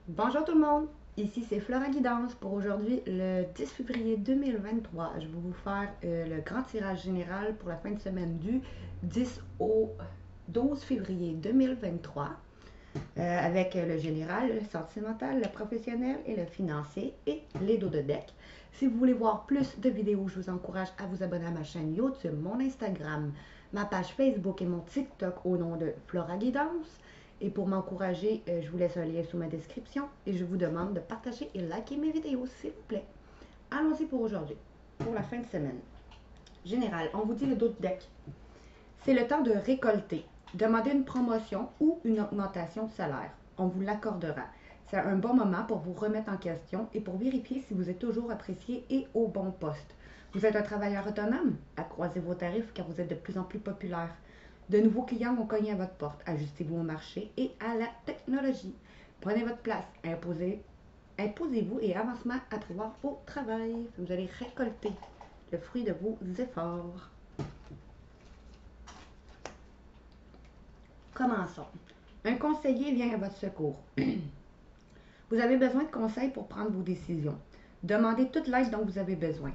Bonjour tout le monde, ici c'est Flora Guidance pour aujourd'hui le 10 février 2023. Je vais vous faire le grand tirage général pour la fin de semaine du 10 au 12 février 2023 avec le général, le sentimental, le professionnel et le financier et les dos de deck. Si vous voulez voir plus de vidéos, je vous encourage à vous abonner à ma chaîne YouTube, mon Instagram, ma page Facebook et mon TikTok au nom de Flora Guidance. Et pour m'encourager, je vous laisse un lien sous ma description et je vous demande de partager et liker mes vidéos, s'il vous plaît. Allons-y pour aujourd'hui, pour la fin de semaine. Général, on vous dit le dos de deck. C'est le temps de récolter. Demandez une promotion ou une augmentation de salaire. On vous l'accordera. C'est un bon moment pour vous remettre en question et pour vérifier si vous êtes toujours apprécié et au bon poste. Vous êtes un travailleur autonome? Accroissez vos tarifs car vous êtes de plus en plus populaire. De nouveaux clients vont cogner à votre porte. Ajustez-vous au marché et à la technologie. Prenez votre place. Imposez-vous et avancement à prévoir au travail. Vous allez récolter le fruit de vos efforts. Commençons. Un conseiller vient à votre secours. Vous avez besoin de conseils pour prendre vos décisions. Demandez toute l'aide dont vous avez besoin.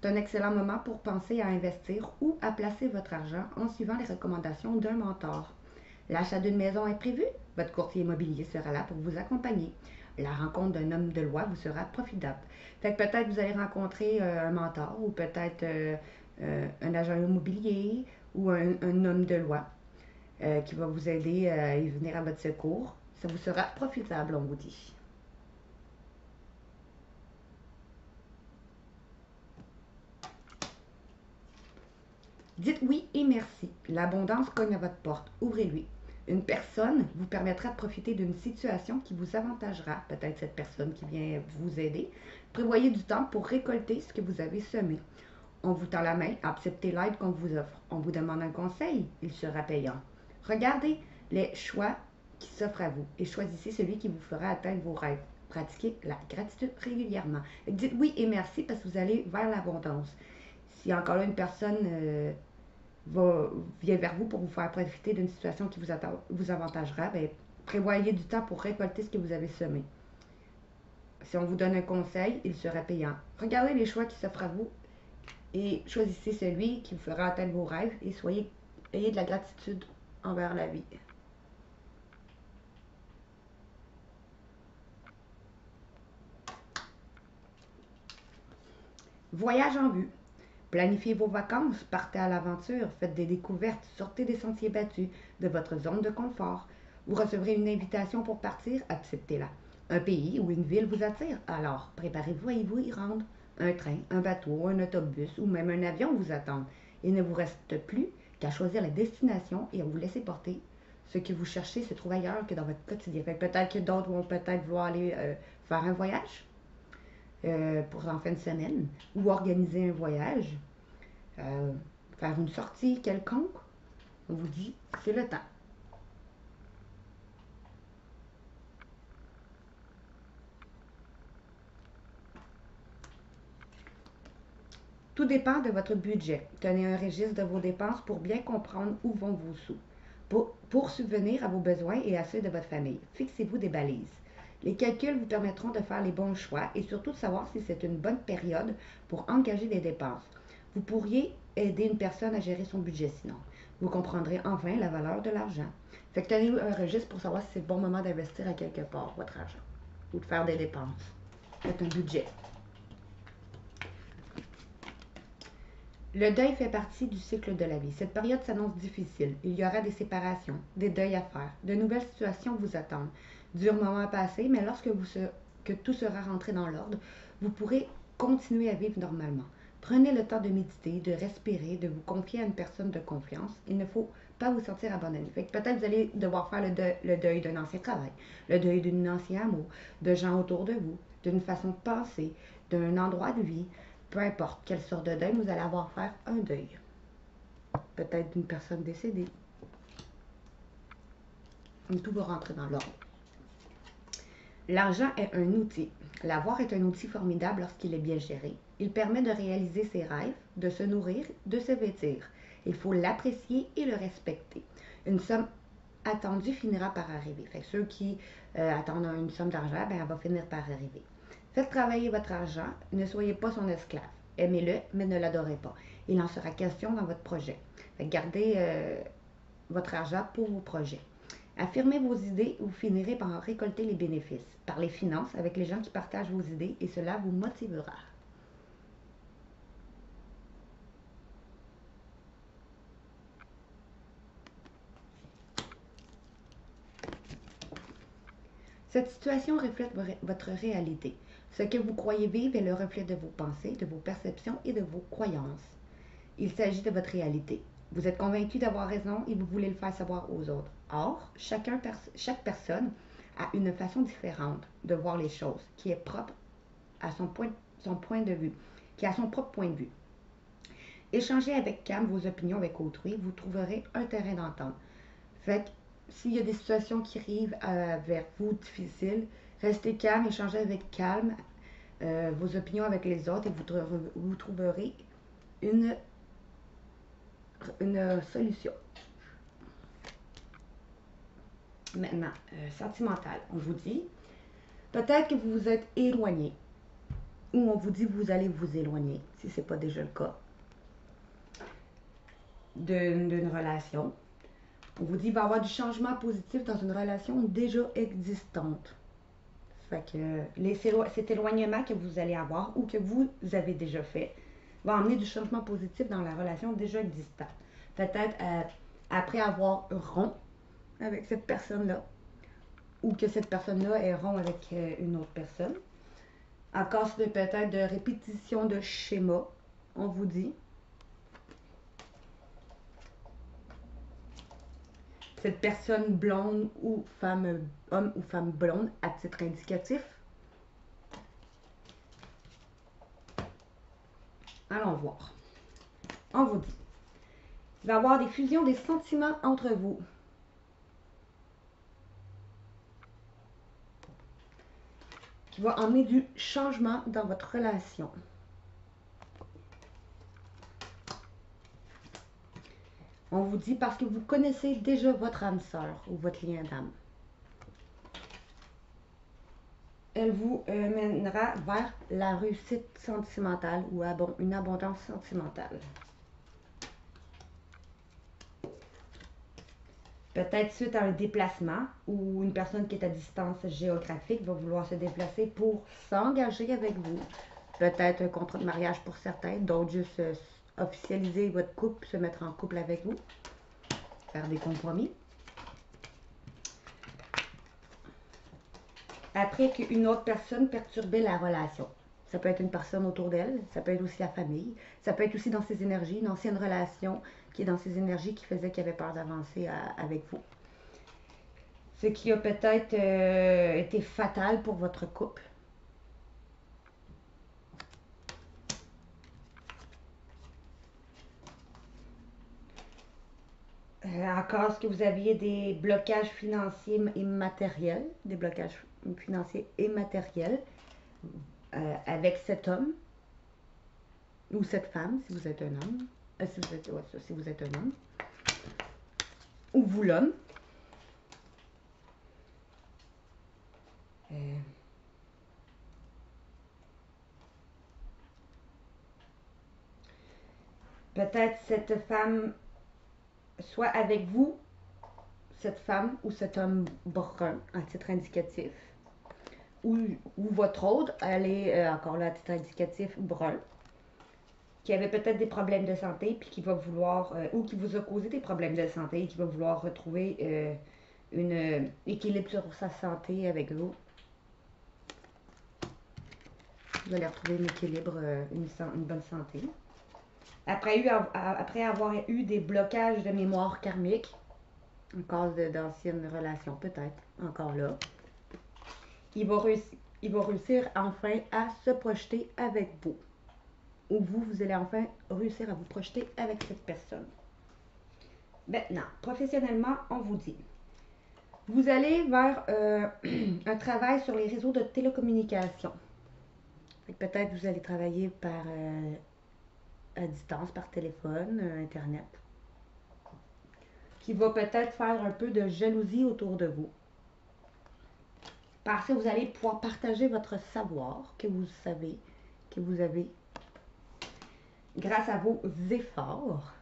C'est un excellent moment pour penser à investir ou à placer votre argent en suivant les recommandations d'un mentor. L'achat d'une maison est prévu? Votre courtier immobilier sera là pour vous accompagner. La rencontre d'un homme de loi vous sera profitable. Fait que peut-être vous allez rencontrer un mentor ou peut-être un agent immobilier ou un homme de loi qui va vous aider à venir à votre secours. Ça vous sera profitable, on vous dit. Dites oui et merci. L'abondance cogne à votre porte. Ouvrez-lui. Une personne vous permettra de profiter d'une situation qui vous avantagera. Peut-être cette personne qui vient vous aider. Prévoyez du temps pour récolter ce que vous avez semé. On vous tend la main, acceptez l'aide qu'on vous offre. On vous demande un conseil, il sera payant. Regardez les choix qui s'offrent à vous et choisissez celui qui vous fera atteindre vos rêves. Pratiquez la gratitude régulièrement. Dites oui et merci parce que vous allez vers l'abondance. Si encore là une personne vient vers vous pour vous faire profiter d'une situation qui vous avantagera, ben, prévoyez du temps pour récolter ce que vous avez semé. Si on vous donne un conseil, il sera payant. Regardez les choix qui s'offrent à vous et choisissez celui qui vous fera atteindre vos rêves et ayez de la gratitude envers la vie. Voyage en vue. Planifiez vos vacances, partez à l'aventure, faites des découvertes, sortez des sentiers battus, de votre zone de confort. Vous recevrez une invitation pour partir, acceptez-la. Un pays ou une ville vous attire, alors préparez-vous à y rendre. Un train, un bateau, un autobus ou même un avion vous attendent. Il ne vous reste plus qu'à choisir la destination et à vous laisser porter. Ce que vous cherchez se trouve ailleurs que dans votre quotidien. Peut-être que d'autres vont peut-être vouloir aller faire un voyage pour en fin de semaine ou organiser un voyage, euh, faire une sortie quelconque. On vous dit, c'est le temps. Tout dépend de votre budget. Tenez un registre de vos dépenses pour bien comprendre où vont vos sous. Pour subvenir à vos besoins et à ceux de votre famille, fixez-vous des balises. Les calculs vous permettront de faire les bons choix et surtout de savoir si c'est une bonne période pour engager des dépenses. Vous pourriez aider une personne à gérer son budget sinon. Vous comprendrez enfin la valeur de l'argent. Fait que tenez un registre pour savoir si c'est le bon moment d'investir à quelque part votre argent ou de faire des dépenses. Faites un budget. Le deuil fait partie du cycle de la vie. Cette période s'annonce difficile. Il y aura des séparations, des deuils à faire, de nouvelles situations vous attendent. Dur moment à passer, mais que tout sera rentré dans l'ordre, vous pourrez continuer à vivre normalement. Prenez le temps de méditer, de respirer, de vous confier à une personne de confiance. Il ne faut pas vous sentir abandonné. Peut-être vous allez devoir faire le deuil d'un ancien travail, le deuil d'un ancien amour, de gens autour de vous, d'une façon de penser, d'un endroit de vie. Peu importe quelle sorte de deuil, vous allez avoir à faire un deuil. Peut-être d'une personne décédée. Tout va rentrer dans l'ordre. L'argent est un outil. L'avoir est un outil formidable lorsqu'il est bien géré. Il permet de réaliser ses rêves, de se nourrir, de se vêtir. Il faut l'apprécier et le respecter. Une somme attendue finira par arriver. Fait que ceux qui attendent une somme d'argent, ben, elle va finir par arriver. Faites travailler votre argent, ne soyez pas son esclave. Aimez-le, mais ne l'adorez pas. Il en sera question dans votre projet. Fait que gardez votre argent pour vos projets. Affirmez vos idées, vous finirez par en récolter les bénéfices. Parlez finances avec les gens qui partagent vos idées et cela vous motivera. Cette situation reflète votre réalité. Ce que vous croyez vivre est le reflet de vos pensées, de vos perceptions et de vos croyances. Il s'agit de votre réalité. Vous êtes convaincu d'avoir raison et vous voulez le faire savoir aux autres. Or, chaque personne a une façon différente de voir les choses, qui est propre à son point de vue, qui a son propre point de vue. Échangez avec calme vos opinions avec autrui, vous trouverez un terrain d'entente. Fait que s'il y a des situations qui arrivent vers vous difficiles, restez calme, échangez avec calme vos opinions avec les autres et vous trouverez une solution. Maintenant, sentimental, on vous dit, peut-être que vous vous êtes éloigné, ou on vous dit que vous allez vous éloigner, si ce n'est pas déjà le cas, d'une relation. On vous dit qu'il va y avoir du changement positif dans une relation déjà existante. Fait que cet éloignement que vous allez avoir ou que vous avez déjà fait va emmener du changement positif dans la relation déjà existante. Peut-être après avoir rompu avec cette personne-là ou que cette personne-là est rompt avec une autre personne. En cas de peut-être de répétition de schéma, on vous dit. Cette personne blonde ou femme, homme ou femme blonde à titre indicatif. Allons voir. On vous dit. Il va y avoir des fusions des sentiments entre vous. Qui va emmener du changement dans votre relation. On vous dit parce que vous connaissez déjà votre âme sœur ou votre lien d'âme. Elle vous mènera vers la réussite sentimentale ou une abondance sentimentale. Peut-être suite à un déplacement ou une personne qui est à distance géographique va vouloir se déplacer pour s'engager avec vous. Peut-être un contrat de mariage pour certains, d'autres juste officialiser votre couple, se mettre en couple avec vous, faire des compromis. Après qu'une autre personne perturbait la relation. Ça peut être une personne autour d'elle, ça peut être aussi la famille, ça peut être aussi dans ses énergies, une ancienne relation qui est dans ses énergies qui faisait qu'il avait peur d'avancer avec vous. Ce qui a peut-être été fatal pour votre couple. Encore, est-ce que vous aviez des blocages financiers et matériels, des blocages financiers et matériels avec cet homme ou cette femme, si vous êtes un homme, si vous êtes un homme, ou vous l'homme. Peut-être cette femme soit avec vous, cette femme ou cet homme brun à titre indicatif, ou votre autre, elle est encore là à titre indicatif brun, qui avait peut-être des problèmes de santé, puis qui va vouloir, ou qui vous a causé des problèmes de santé, et qui va vouloir retrouver un équilibre sur sa santé avec vous. Vous allez retrouver un équilibre, une bonne santé. Après avoir eu des blocages de mémoire karmique, encore d'anciennes relations peut-être, encore là, il va réussir enfin à se projeter avec vous. Ou vous allez enfin réussir à vous projeter avec cette personne. Maintenant, professionnellement, on vous dit, vous allez vers un travail sur les réseaux de télécommunication. Peut-être vous allez travailler à distance, par téléphone, Internet. qui va peut-être faire un peu de jalousie autour de vous. Parce que vous allez pouvoir partager votre savoir que vous savez, que vous avez, grâce à vos efforts.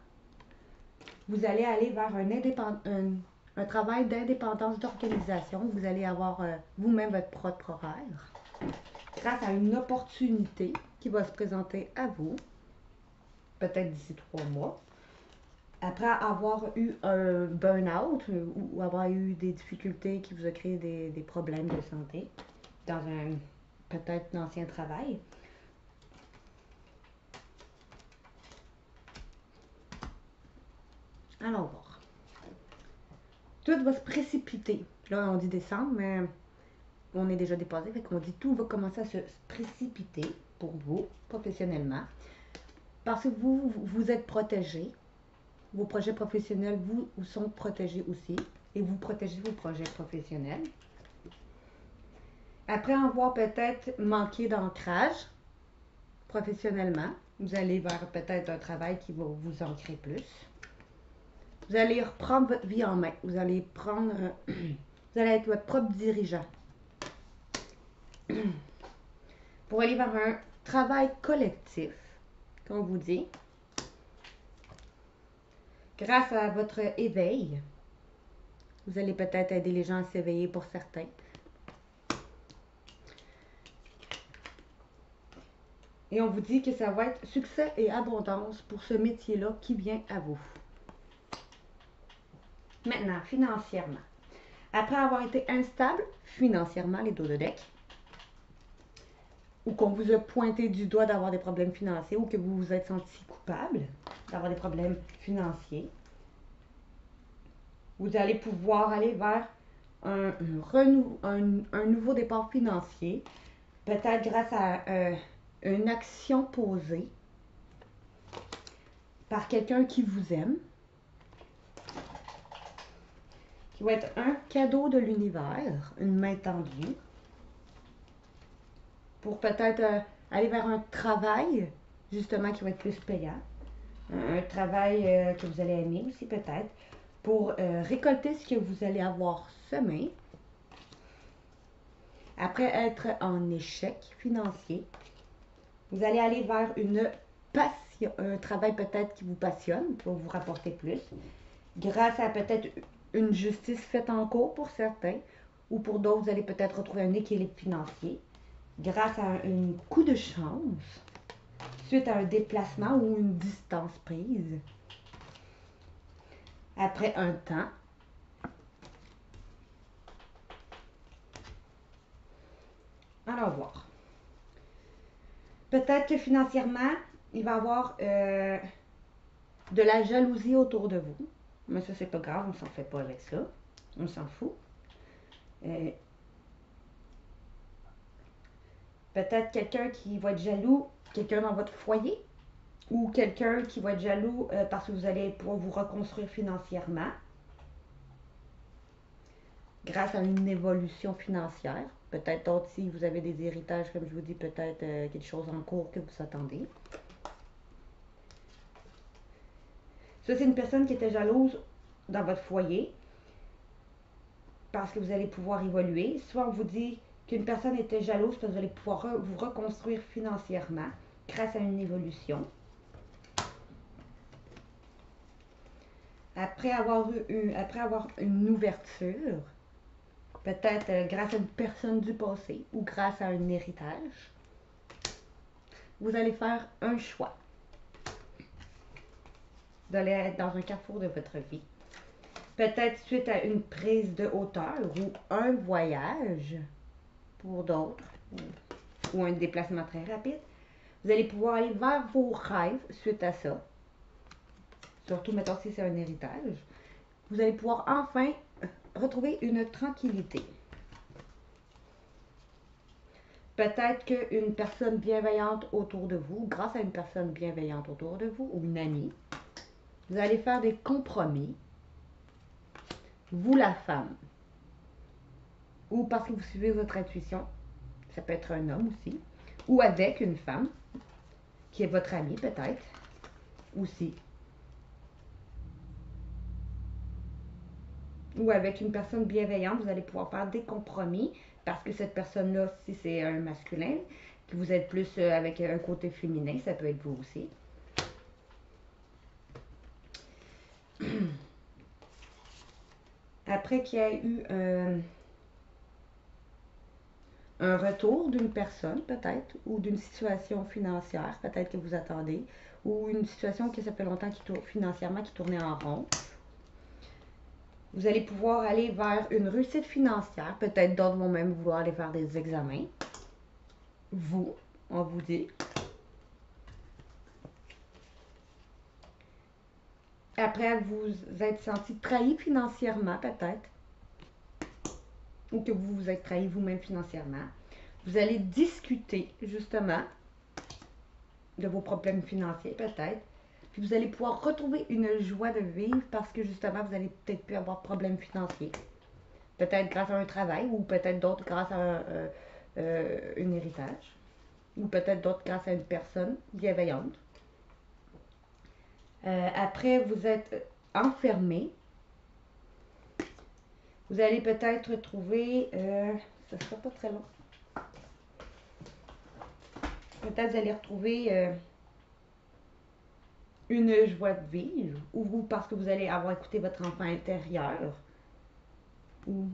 Vous allez aller vers un travail d'indépendance d'organisation. Vous allez avoir vous-même votre propre horaire. Grâce à une opportunité qui va se présenter à vous, peut-être d'ici 3 mois, après avoir eu un burn-out ou avoir eu des difficultés qui vous ont créé des problèmes de santé dans un peut-être ancien travail. Allons voir. Tout va se précipiter. Là, on dit décembre, mais on est déjà dépassé. Fait qu'on dit tout va commencer à se précipiter pour vous, professionnellement. Parce que vous êtes protégé. Vos projets professionnels vous sont protégés aussi. Et vous protégez vos projets professionnels. Après avoir peut-être manqué d'ancrage professionnellement, vous allez vers peut-être un travail qui va vous ancrer plus. Vous allez reprendre votre vie en main. Vous allez prendre, vous allez être votre propre dirigeant. Pour aller vers un travail collectif, comme on vous dit, grâce à votre éveil, vous allez peut-être aider les gens à s'éveiller pour certains. Et on vous dit que ça va être succès et abondance pour ce métier-là qui vient à vous. Maintenant, financièrement. Après avoir été instable financièrement, les dos de deck, ou qu'on vous a pointé du doigt d'avoir des problèmes financiers, ou que vous vous êtes senti coupable d'avoir des problèmes financiers, vous allez pouvoir aller vers un nouveau départ financier, peut-être grâce à une action posée par quelqu'un qui vous aime, qui va être un cadeau de l'univers, une main tendue, pour peut-être aller vers un travail, justement, qui va être plus payant. Un travail que vous allez aimer aussi, peut-être, pour récolter ce que vous allez avoir semé. Après être en échec financier, vous allez aller vers une passion, un travail peut-être qui vous passionne, pour vous rapporter plus, grâce à peut-être une justice faite en cours pour certains, ou pour d'autres, vous allez peut-être retrouver un équilibre financier, grâce à un coup de chance, suite à un déplacement ou une distance prise. Après un temps, allons voir. Peut-être que financièrement, il va y avoir de la jalousie autour de vous. Mais ça, c'est pas grave, on s'en fait pas avec ça. On s'en fout. Peut-être quelqu'un qui va être jaloux, quelqu'un dans votre foyer, ou quelqu'un qui va être jaloux parce que vous allez pouvoir vous reconstruire financièrement grâce à une évolution financière. Peut-être d'autres si vous avez des héritages, comme je vous dis, peut-être quelque chose en cours que vous attendez. Ça, c'est une personne qui était jalouse dans votre foyer parce que vous allez pouvoir évoluer. Soit on vous dit qu'une personne était jalouse parce que vous allez pouvoir vous reconstruire financièrement grâce à une évolution. Après avoir une ouverture, peut-être grâce à une personne du passé ou grâce à un héritage, vous allez faire un choix. Vous allez être dans un carrefour de votre vie. Peut-être suite à une prise de hauteur ou un voyage pour d'autres ou un déplacement très rapide. Vous allez pouvoir aller vers vos rêves suite à ça. Surtout, mettons, si c'est un héritage. Vous allez pouvoir enfin retrouver une tranquillité. Peut-être qu'une personne bienveillante autour de vous, grâce à une personne bienveillante autour de vous, ou une amie, vous allez faire des compromis, vous la femme, ou parce que vous suivez votre intuition, ça peut être un homme aussi, ou avec une femme, qui est votre amie peut-être, aussi. ou avec une personne bienveillante, vous allez pouvoir faire des compromis parce que cette personne-là, si c'est un masculin, que vous êtes plus avec un côté féminin, ça peut être vous aussi. Après qu'il y ait eu un retour d'une personne, peut-être, ou d'une situation financière, peut-être que vous attendez, ou une situation que ça fait longtemps financièrement qui tournait en rond. Vous allez pouvoir aller vers une réussite financière. Peut-être d'autres vont même vouloir aller faire des examens. Vous, on vous dit. Après, vous êtes senti trahi financièrement, peut-être. Ou que vous vous êtes trahi vous-même financièrement. Vous allez discuter, justement, de vos problèmes financiers, peut-être. Puis vous allez pouvoir retrouver une joie de vivre parce que, justement, vous allez peut-être plus avoir de problèmes financiers. Peut-être grâce à un travail ou peut-être d'autres grâce à un héritage. Ou peut-être d'autres grâce à une personne bienveillante. Après, vous êtes enfermé. Vous allez peut-être trouver... ça sera pas très long. Peut-être vous allez retrouver une joie de vivre. Ou parce que vous allez avoir écouté votre enfant intérieur. Ou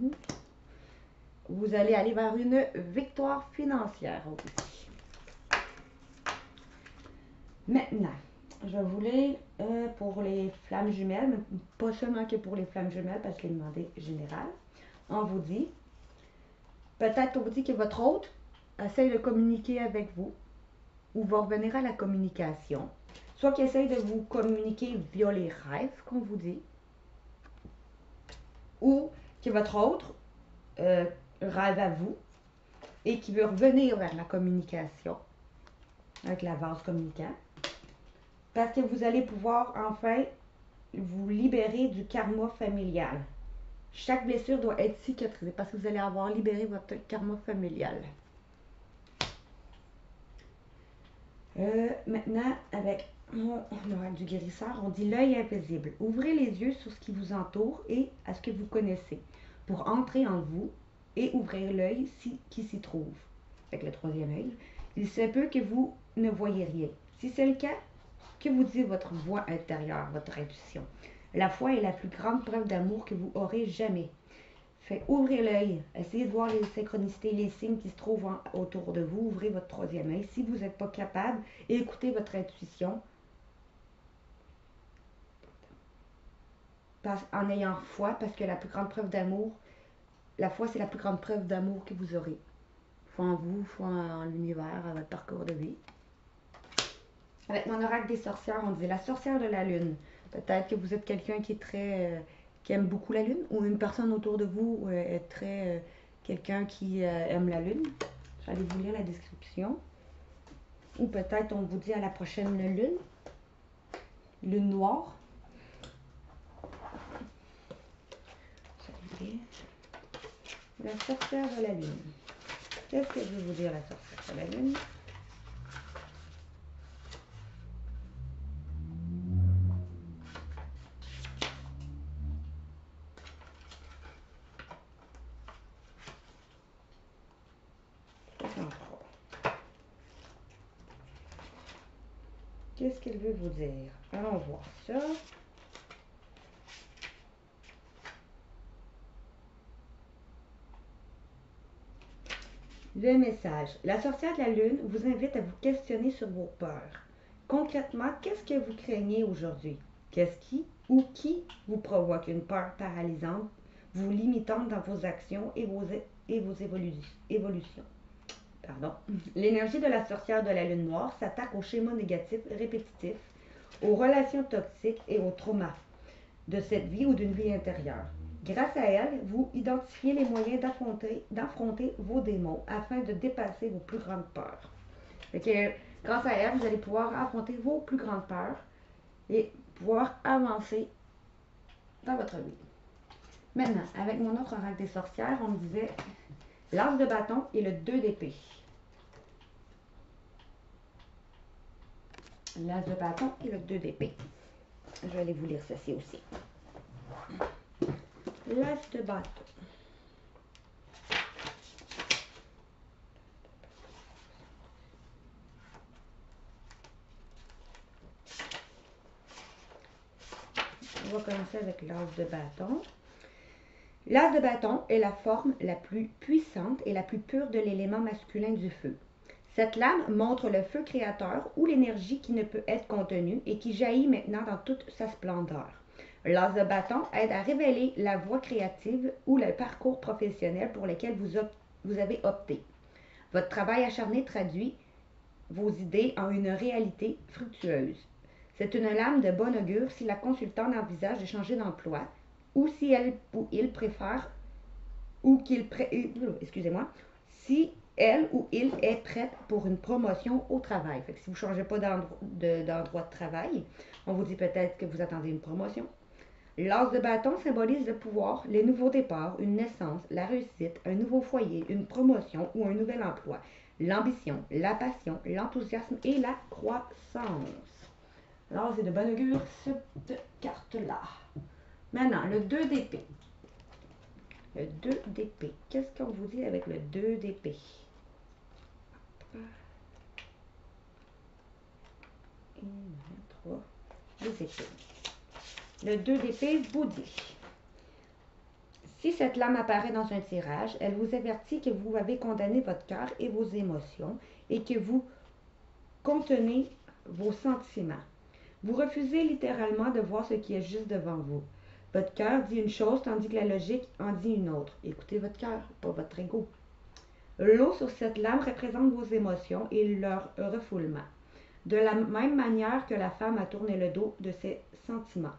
vous allez aller vers une victoire financière aussi. Maintenant, je voulais pour les flammes jumelles, mais pas seulement que pour les flammes jumelles, parce que je l'ai demandé général, on vous dit, peut-être on vous dit que votre hôte essaye de communiquer avec vous, ou va revenir à la communication, soit qu'il essaye de vous communiquer via les rêves, qu'on vous dit, ou que votre hôte rêve à vous, et qui veut revenir vers la communication, avec la vase communicante, parce que vous allez pouvoir enfin vous libérer du karma familial. Chaque blessure doit être cicatrisée parce que vous allez avoir libéré votre karma familial. Maintenant, avec l'oracle du guérisseur, on dit l'œil invisible. Ouvrez les yeux sur ce qui vous entoure et à ce que vous connaissez pour entrer en vous et ouvrir l'œil qui s'y trouve. Avec le troisième œil, il se peut que vous ne voyez rien. Si c'est le cas, que vous dit votre voix intérieure, votre intuition? La foi est la plus grande preuve d'amour que vous aurez jamais. Fait ouvrez l'œil, essayez de voir les synchronicités, les signes qui se trouvent autour de vous. Ouvrez votre troisième œil. Si vous n'êtes pas capable, écoutez votre intuition en ayant foi, parce que la plus grande preuve d'amour, la foi, c'est la plus grande preuve d'amour que vous aurez. Foi en vous, foi en l'univers, à votre parcours de vie. Avec mon oracle des sorcières, on dit la sorcière de la lune. Peut-être que vous êtes quelqu'un qui est très qui aime beaucoup la lune, ou une personne autour de vous est très quelqu'un qui aime la lune. J'allais vous lire la description. Ou peut-être on vous dit à la prochaine lune, lune noire. La sorcière de la lune. Qu'est-ce que je vais vous dire la sorcière de la lune? Qu'est-ce qu'elle veut vous dire? Allons voir ça. Le message. La sorcière de la lune vous invite à vous questionner sur vos peurs. Concrètement, qu'est-ce que vous craignez aujourd'hui? Qu'est-ce qui ou qui vous provoque une peur paralysante, vous limitant dans vos actions et vos évolutions? Pardon. L'énergie de la sorcière de la lune noire s'attaque aux schémas négatifs répétitifs, aux relations toxiques et aux traumas de cette vie ou d'une vie intérieure. Grâce à elle, vous identifiez les moyens d'affronter vos démons afin de dépasser vos plus grandes peurs. Fait que, grâce à elle, vous allez pouvoir affronter vos plus grandes peurs et pouvoir avancer dans votre vie. Maintenant, avec mon autre oracle des sorcières, on me disait l'as de bâton et le 2 d'épée. L'as de bâton et le 2 d'épée. Je vais aller vous lire ceci aussi. l'as de bâton. On va commencer avec l'as de bâton. L'as de bâton est la forme la plus puissante et la plus pure de l'élément masculin du feu. Cette lame montre le feu créateur ou l'énergie qui ne peut être contenue et qui jaillit maintenant dans toute sa splendeur. L'as de bâton aide à révéler la voie créative ou le parcours professionnel pour lequel vous avez opté. Votre travail acharné traduit vos idées en une réalité fructueuse. C'est une lame de bon augure si la consultante envisage de changer d'emploi ou si elle ou il préfère si elle ou il est prête pour une promotion au travail. Fait que si vous ne changez pas d'endroit de travail, on vous dit peut-être que vous attendez une promotion. L'as de bâton symbolise le pouvoir, les nouveaux départs, une naissance, la réussite, un nouveau foyer, une promotion ou un nouvel emploi, l'ambition, la passion, l'enthousiasme et la croissance. Alors, c'est de bon augure cette carte-là. Maintenant, le 2 d'épée. Le 2 d'épée. Qu'est-ce qu'on vous dit avec le 2 d'épée? 1, 2, 3. 2 épées. Le 2 d'épée vous dit: si cette lame apparaît dans un tirage, elle vous avertit que vous avez condamné votre cœur et vos émotions et que vous contenez vos sentiments. Vous refusez littéralement de voir ce qui est juste devant vous. Votre cœur dit une chose tandis que la logique en dit une autre. Écoutez votre cœur, pas votre ego. L'eau sur cette lame représente vos émotions et leur refoulement. De la même manière que la femme a tourné le dos de ses sentiments.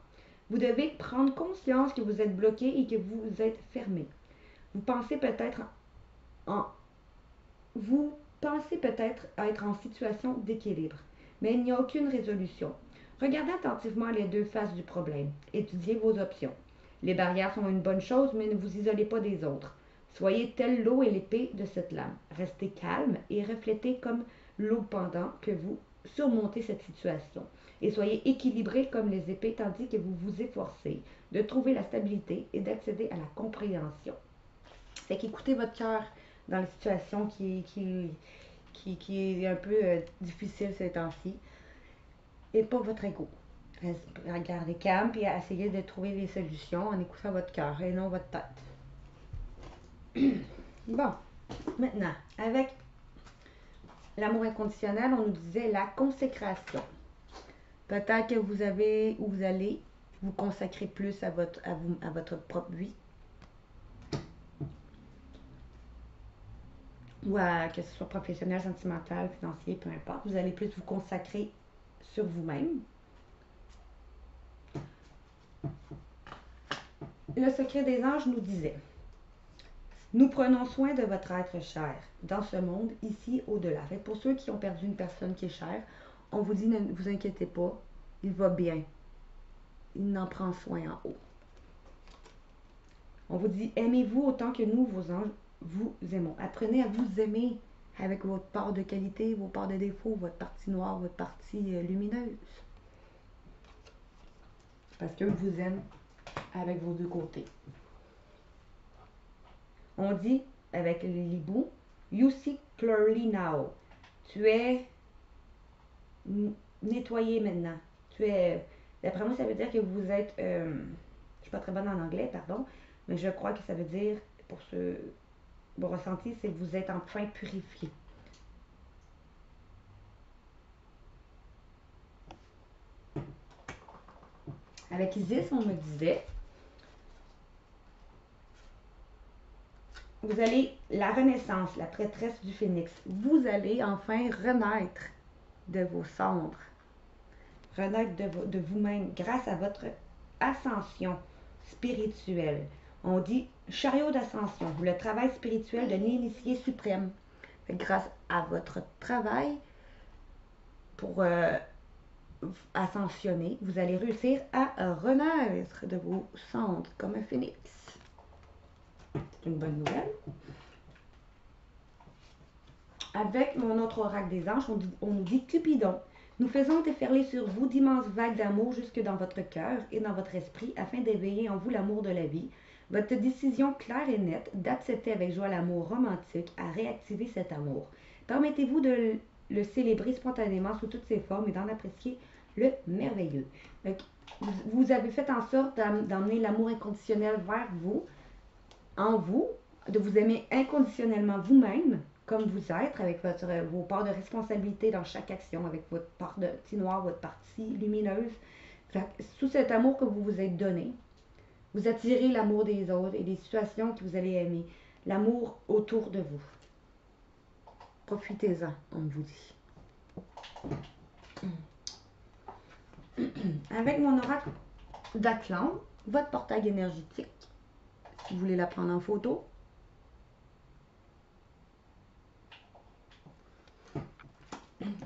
Vous devez prendre conscience que vous êtes bloqué et que vous êtes fermé. Vous pensez peut-être être en situation d'équilibre, mais il n'y a aucune résolution. Regardez attentivement les deux faces du problème. Étudiez vos options. Les barrières sont une bonne chose, mais ne vous isolez pas des autres. Soyez tel l'eau et l'épée de cette lame. Restez calme et reflétez comme l'eau pendant que vous surmontez cette situation. Et soyez équilibré comme les épées tandis que vous vous efforcez de trouver la stabilité et d'accéder à la compréhension. Fait qu'écoutez votre cœur dans les situations qui est un peu difficile ces temps-ci et pas votre ego. Regardez calme et essayez de trouver des solutions en écoutant votre cœur et non votre tête. Bon, maintenant, avec l'amour inconditionnel, on nous disait la consécration. Peut-être que vous allez vous consacrer plus à votre propre vie. Ou que ce soit professionnel, sentimental, financier, peu importe. Vous allez plus vous consacrer sur vous-même. Le secret des anges nous disait: nous prenons soin de votre être cher, dans ce monde, ici, au-delà. Pour ceux qui ont perdu une personne qui est chère, on vous dit, ne vous inquiétez pas, il va bien. Il en prend soin en haut. On vous dit, aimez-vous autant que nous, vos anges, vous aimons. Apprenez à vous aimer avec votre part de qualité, vos parts de défaut, votre partie noire, votre partie lumineuse. Parce qu'eux vous aiment avec vos deux côtés. On dit, avec l'hibou, you see clearly now. Tu es nettoyé maintenant. Tu es, d'après moi, ça veut dire que vous êtes, je ne suis pas très bonne en anglais, pardon, mais je crois que ça veut dire, pour ce mon ressenti, c'est que vous êtes enfin purifié. Avec Isis, on me disait, vous allez, la renaissance, la prêtresse du phénix, vous allez enfin renaître de vos cendres, renaître de vous-même grâce à votre ascension spirituelle. On dit chariot d'ascension, le travail spirituel de l'initié suprême. Grâce à votre travail pour ascensionner, vous allez réussir à renaître de vos cendres comme un phénix. C'est une bonne nouvelle. Avec mon autre oracle des anges, on nous dit Cupidon. Nous faisons déferler sur vous d'immenses vagues d'amour jusque dans votre cœur et dans votre esprit afin d'éveiller en vous l'amour de la vie. Votre décision claire et nette d'accepter avec joie l'amour romantique a réactivé cet amour. Permettez-vous de le célébrer spontanément sous toutes ses formes et d'en apprécier le merveilleux. Donc, vous avez fait en sorte d'emmener l'amour inconditionnel vers vous, en vous, de vous aimer inconditionnellement vous-même, comme vous êtes, avec vos parts de responsabilité dans chaque action, avec votre part de petit noir, votre partie lumineuse. Sous cet amour que vous vous êtes donné, vous attirez l'amour des autres et des situations que vous allez aimer. L'amour autour de vous. Profitez-en, on vous dit. Avec mon oracle d'Atlan, votre portail énergétique, si vous voulez la prendre en photo.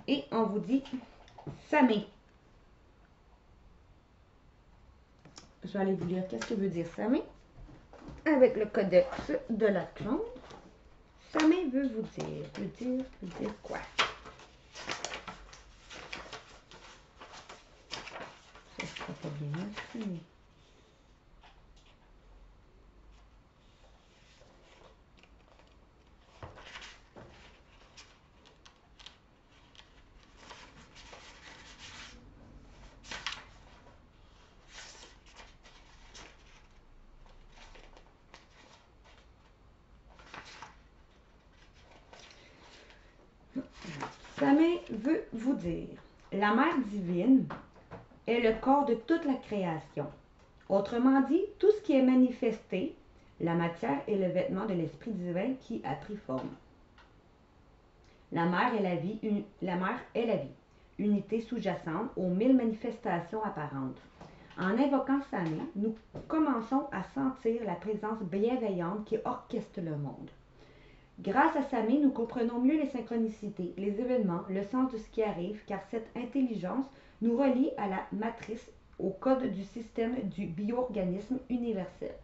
Et on vous dit Samé. Je vais aller vous lire qu'est-ce que veut dire Samé. Avec le codex de l'Atlan. Samé veut dire quoi? Ça sera pas bien, Samé. Samé veut vous dire, la Mère divine est le corps de toute la création. Autrement dit, tout ce qui est manifesté, la matière est le vêtement de l'Esprit divin qui a pris forme. La mère est la vie, unité sous-jacente aux 1000 manifestations apparentes. En invoquant Samé, nous commençons à sentir la présence bienveillante qui orchestre le monde. Grâce à Samé, nous comprenons mieux les synchronicités, les événements, le sens de ce qui arrive, car cette intelligence nous relie à la matrice, au code du système du bioorganisme universel.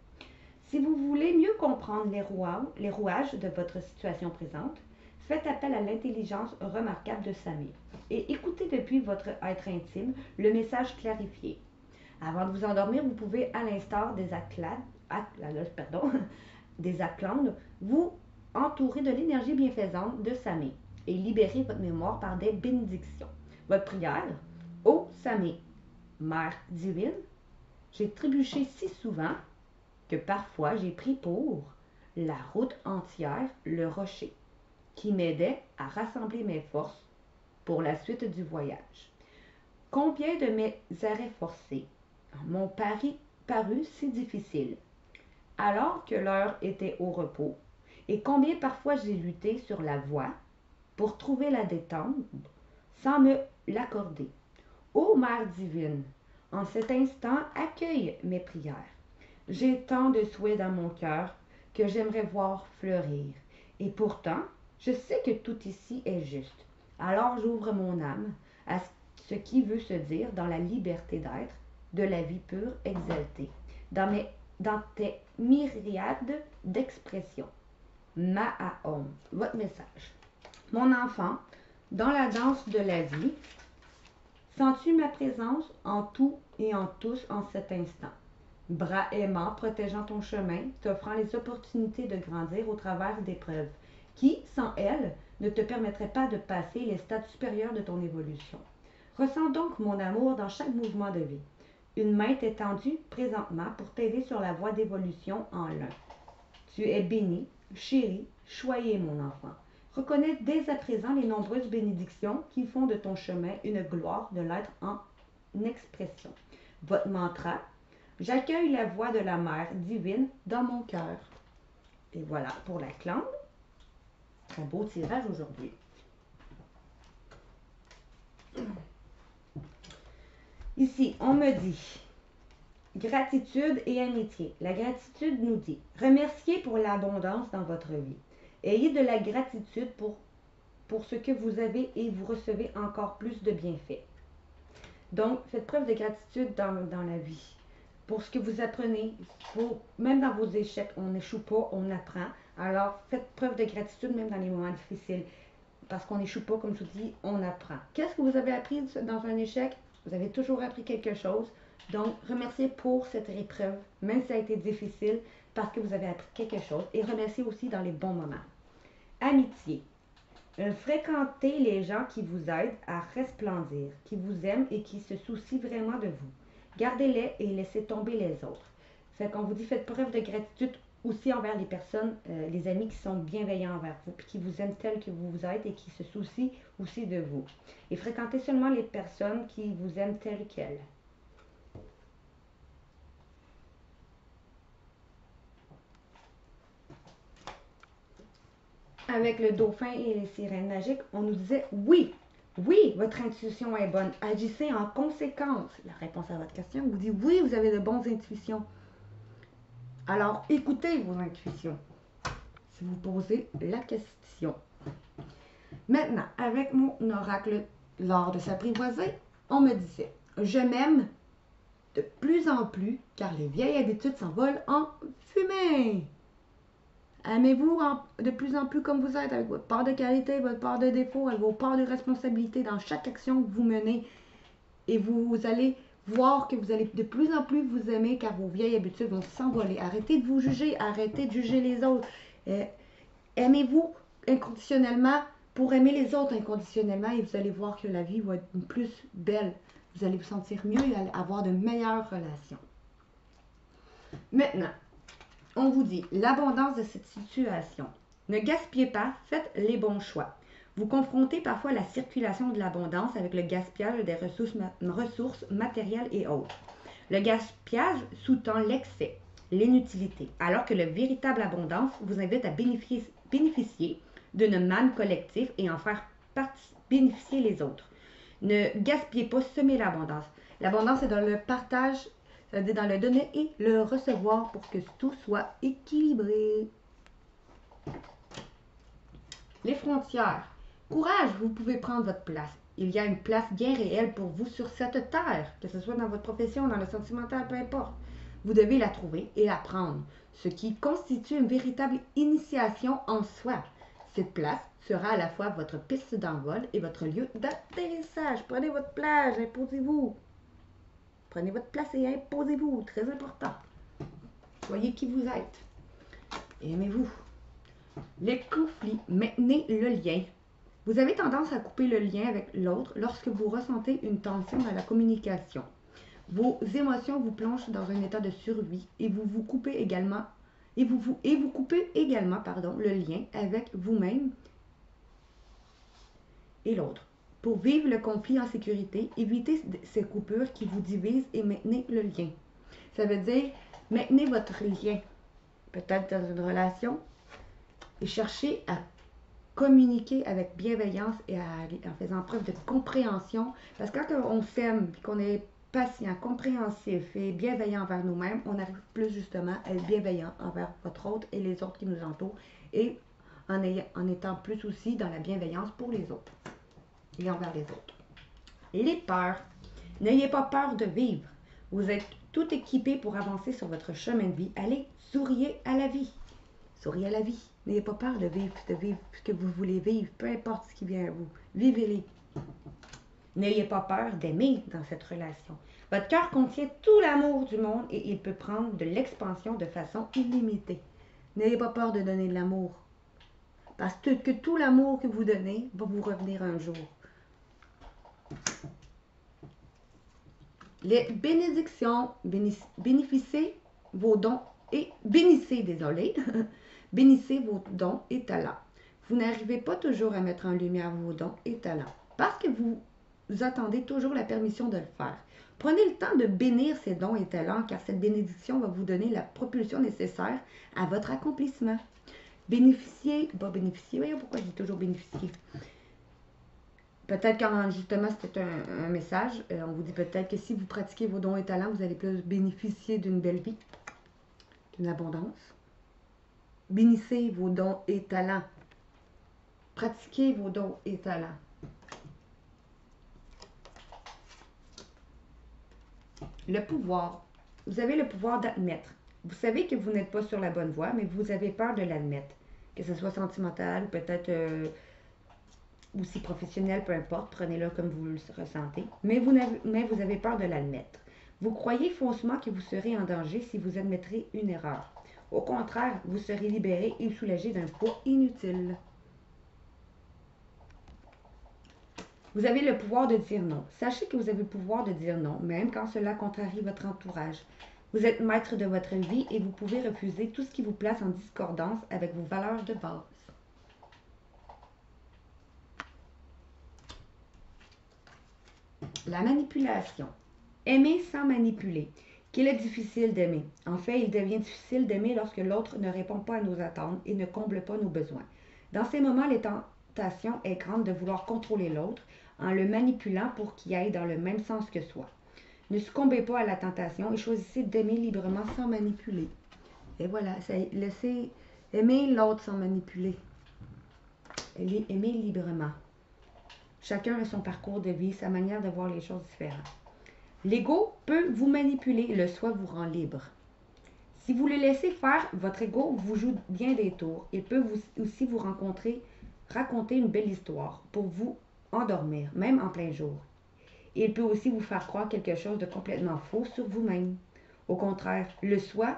Si vous voulez mieux comprendre les rouages de votre situation présente, faites appel à l'intelligence remarquable de Samé et écoutez depuis votre être intime le message clarifié. Avant de vous endormir, vous pouvez, à l'instar des Atlantes, vous entourer de l'énergie bienfaisante de Samé et libérer votre mémoire par des bénédictions. Votre prière, ô Samé, Mère divine, j'ai trébuché si souvent que parfois j'ai pris pour la route entière le rocher, qui m'aidait à rassembler mes forces pour la suite du voyage. Combien de mes arrêts forcés m'ont paru si difficiles, alors que l'heure était au repos, et combien parfois j'ai lutté sur la voie pour trouver la détente sans me l'accorder. Ô Mère divine, en cet instant, accueille mes prières. J'ai tant de souhaits dans mon cœur que j'aimerais voir fleurir. Et pourtant, je sais que tout ici est juste. Alors j'ouvre mon âme à ce qui veut se dire dans la liberté d'être, de la vie pure exaltée, dans tes myriades d'expressions. Ma'ahom, votre message. Mon enfant, dans la danse de la vie, sens-tu ma présence en tout et en tous en cet instant? Bras aimants protégeant ton chemin, t'offrant les opportunités de grandir au travers d'épreuves qui, sans elles, ne te permettraient pas de passer les stades supérieurs de ton évolution. Ressens donc mon amour dans chaque mouvement de vie. Une main t'est tendue présentement pour t'aider sur la voie d'évolution en l'un. Tu es béni, chéri, choyé mon enfant. Reconnais dès à présent les nombreuses bénédictions qui font de ton chemin une gloire de l'être en expression. Votre mantra, j'accueille la voix de la Mère divine dans mon cœur. Et voilà pour la clambe. Un beau tirage aujourd'hui. Ici, on me dit gratitude et amitié. La gratitude nous dit remerciez pour l'abondance dans votre vie. Ayez de la gratitude pour ce que vous avez et vous recevez encore plus de bienfaits. Donc, faites preuve de gratitude dans la vie. Pour ce que vous apprenez, même dans vos échecs, on n'échoue pas, on apprend. Alors, faites preuve de gratitude même dans les moments difficiles. Parce qu'on n'échoue pas, comme je vous dis, on apprend. Qu'est-ce que vous avez appris dans un échec? Vous avez toujours appris quelque chose. Donc, remerciez pour cette épreuve, même si ça a été difficile. parce que vous avez appris quelque chose et remerciez aussi dans les bons moments. Amitié. Fréquentez les gens qui vous aident à resplendir, qui vous aiment et qui se soucient vraiment de vous. Gardez-les et laissez tomber les autres. Fait qu'on vous dit, faites preuve de gratitude aussi envers les personnes, les amis qui sont bienveillants envers vous, puis qui vous aiment tel que vous êtes et qui se soucient aussi de vous. Et fréquentez seulement les personnes qui vous aiment telles qu'elles. Avec le dauphin et les sirènes magiques, on nous disait oui, oui, votre intuition est bonne. Agissez en conséquence. La réponse à votre question vous dit oui, vous avez de bonnes intuitions. Alors, écoutez vos intuitions si vous posez la question. Maintenant, avec mon oracle lors de s'apprivoiser, on me disait je m'aime de plus en plus car les vieilles habitudes s'envolent en fumée. Aimez-vous de plus en plus comme vous êtes, avec votre part de qualité, votre part de défaut, avec vos parts de responsabilité dans chaque action que vous menez. Et vous allez voir que vous allez de plus en plus vous aimer car vos vieilles habitudes vont s'envoler. Arrêtez de vous juger, arrêtez de juger les autres. Aimez-vous inconditionnellement pour aimer les autres inconditionnellement et vous allez voir que la vie va être plus belle. Vous allez vous sentir mieux et avoir de meilleures relations. Maintenant, on vous dit l'abondance de cette situation. Ne gaspillez pas, faites les bons choix. Vous confrontez parfois la circulation de l'abondance avec le gaspillage des ressources matérielles et autres. Le gaspillage sous-tend l'excès, l'inutilité, alors que la véritable abondance vous invite à bénéficier d'une manne collective et en faire bénéficier les autres. Ne gaspillez pas, semez l'abondance. L'abondance est dans le partage, c'est-à-dire dans le donner et le recevoir pour que tout soit équilibré. Les frontières. Courage, vous pouvez prendre votre place. Il y a une place bien réelle pour vous sur cette terre, que ce soit dans votre profession, dans le sentimental, peu importe. Vous devez la trouver et la prendre, ce qui constitue une véritable initiation en soi. Cette place sera à la fois votre piste d'envol et votre lieu d'atterrissage. Prenez votre plage, imposez-vous. Prenez votre place et imposez-vous, très important. Soyez qui vous êtes. Aimez-vous. Les conflits, maintenez le lien. Vous avez tendance à couper le lien avec l'autre lorsque vous ressentez une tension dans la communication. Vos émotions vous plongent dans un état de survie et vous coupez également le lien avec vous-même et l'autre. Pour vivre le conflit en sécurité, évitez ces coupures qui vous divisent et maintenez le lien. Ça veut dire, maintenez votre lien, peut-être dans une relation, et cherchez à communiquer avec bienveillance et en faisant preuve de compréhension. Parce que quand on s'aime, qu'on est patient, compréhensif et bienveillant envers nous-mêmes, on arrive plus justement à être bienveillant envers votre autre et les autres qui nous entourent et en étant plus aussi dans la bienveillance pour les autres et envers les autres. Les peurs. N'ayez pas peur de vivre. Vous êtes tout équipé pour avancer sur votre chemin de vie. Allez, souriez à la vie. Souriez à la vie. N'ayez pas peur de vivre ce que vous voulez vivre, peu importe ce qui vient à vous. Vivez-les. N'ayez pas peur d'aimer dans cette relation. Votre cœur contient tout l'amour du monde et il peut prendre de l'expansion de façon illimitée. N'ayez pas peur de donner de l'amour. Parce que tout l'amour que vous donnez va vous revenir un jour. Les bénédictions, bénissez vos dons et bénissez vos dons et talents. Vous n'arrivez pas toujours à mettre en lumière vos dons et talents parce que vous attendez toujours la permission de le faire. Prenez le temps de bénir ces dons et talents car cette bénédiction va vous donner la propulsion nécessaire à votre accomplissement. Voyons pourquoi j'ai toujours bénéficié. Peut-être quand justement c'était un message, on vous dit peut-être que si vous pratiquez vos dons et talents, vous allez plus bénéficier d'une belle vie, d'une abondance. Bénissez vos dons et talents. Pratiquez vos dons et talents. Le pouvoir. Vous avez le pouvoir d'admettre. Vous savez que vous n'êtes pas sur la bonne voie, mais vous avez peur de l'admettre. Que ce soit sentimental, peut-être aussi professionnel, peu importe, prenez-le comme vous le ressentez. Mais vous avez peur de l'admettre. Vous croyez faussement que vous serez en danger si vous admettrez une erreur. Au contraire, vous serez libéré et soulagé d'un poids inutile. Vous avez le pouvoir de dire non. Sachez que vous avez le pouvoir de dire non, même quand cela contrarie votre entourage. Vous êtes maître de votre vie et vous pouvez refuser tout ce qui vous place en discordance avec vos valeurs de base. La manipulation. Aimer sans manipuler. Qu'il est difficile d'aimer. En fait, il devient difficile d'aimer lorsque l'autre ne répond pas à nos attentes et ne comble pas nos besoins. Dans ces moments, la tentation est grande de vouloir contrôler l'autre en le manipulant pour qu'il aille dans le même sens que soi. Ne succombez pas à la tentation et choisissez d'aimer librement sans manipuler. Et voilà, laissez aimer l'autre sans manipuler. Aimer librement. Chacun a son parcours de vie, sa manière de voir les choses différentes. L'ego peut vous manipuler, le soi vous rend libre. Si vous le laissez faire, votre ego vous joue bien des tours. Il peut aussi vous raconter une belle histoire pour vous endormir, même en plein jour. Et il peut aussi vous faire croire quelque chose de complètement faux sur vous-même. Au contraire, le soi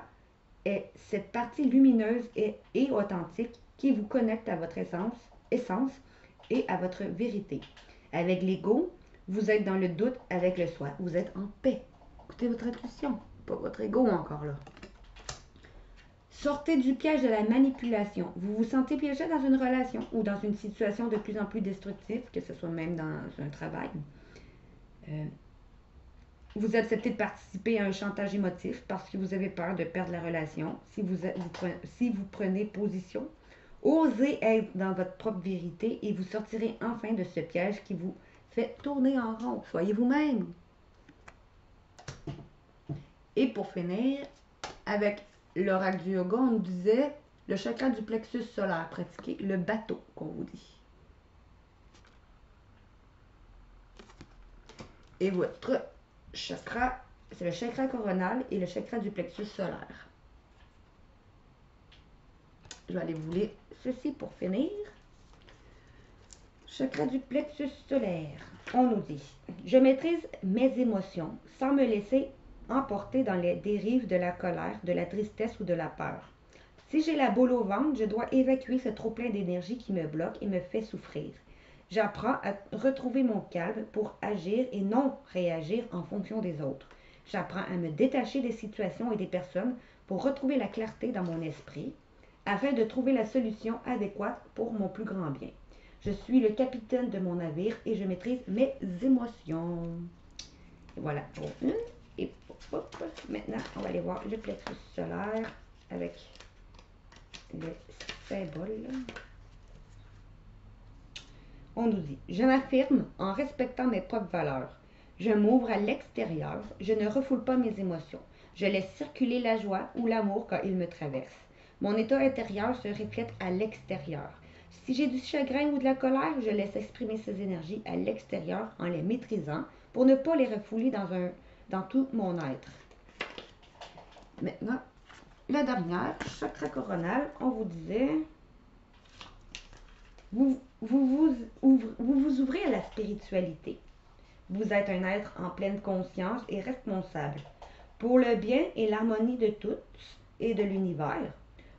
est cette partie lumineuse et authentique qui vous connecte à votre essence et à votre vérité. Avec l'ego, vous êtes dans le doute. Avec le soi, vous êtes en paix. Écoutez votre intuition, pas votre ego encore là. Sortez du piège de la manipulation. Vous vous sentez piégé dans une relation ou dans une situation de plus en plus destructive, que ce soit même dans un travail. Vous acceptez de participer à un chantage émotif parce que vous avez peur de perdre la relation. Si vous prenez position, osez être dans votre propre vérité et vous sortirez enfin de ce piège qui vous fait tourner en rond. Soyez vous-même. Et pour finir, avec l'oracle du yoga, on nous disait le chakra du plexus solaire, pratiquer le bateau qu'on vous dit. Et votre chakra, c'est le chakra coronal et le chakra du plexus solaire. Je vais aller vous lire ceci pour finir. Chakra du plexus solaire. On nous dit, je maîtrise mes émotions sans me laisser emporter dans les dérives de la colère, de la tristesse ou de la peur. Si j'ai la boule au ventre, je dois évacuer ce trop-plein d'énergie qui me bloque et me fait souffrir. J'apprends à retrouver mon calme pour agir et non réagir en fonction des autres. J'apprends à me détacher des situations et des personnes pour retrouver la clarté dans mon esprit afin de trouver la solution adéquate pour mon plus grand bien. Je suis le capitaine de mon navire et je maîtrise mes émotions. Et voilà pour une. Et maintenant, on va aller voir le plexus solaire avec le symbole. On nous dit, je m'affirme en respectant mes propres valeurs. Je m'ouvre à l'extérieur, je ne refoule pas mes émotions. Je laisse circuler la joie ou l'amour quand il me traverse. Mon état intérieur se reflète à l'extérieur. Si j'ai du chagrin ou de la colère, je laisse exprimer ces énergies à l'extérieur en les maîtrisant pour ne pas les refouler dans tout mon être. Maintenant, la dernière, chakra coronal, on vous disait, vous vous ouvrez à la spiritualité. Vous êtes un être en pleine conscience et responsable pour le bien et l'harmonie de tous et de l'univers.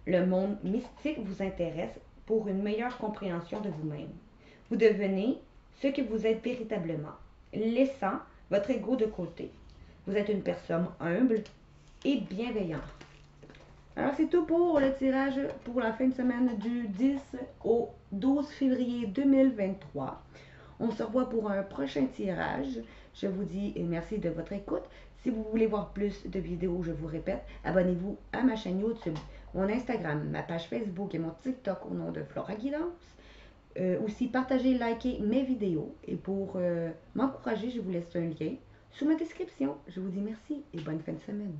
Le monde mystique vous intéresse pour une meilleure compréhension de vous-même. Vous devenez ce que vous êtes véritablement, laissant votre ego de côté. Vous êtes une personne humble et bienveillante. Alors, c'est tout pour le tirage pour la fin de semaine du 10 au 12 février 2023. On se revoit pour un prochain tirage. Je vous dis merci de votre écoute. Si vous voulez voir plus de vidéos, je vous répète, abonnez-vous à ma chaîne YouTube, mon Instagram, ma page Facebook et mon TikTok au nom de Flora Guidance. Aussi, partagez, likez mes vidéos. Et pour m'encourager, je vous laisse un lien sous ma description. Je vous dis merci et bonne fin de semaine.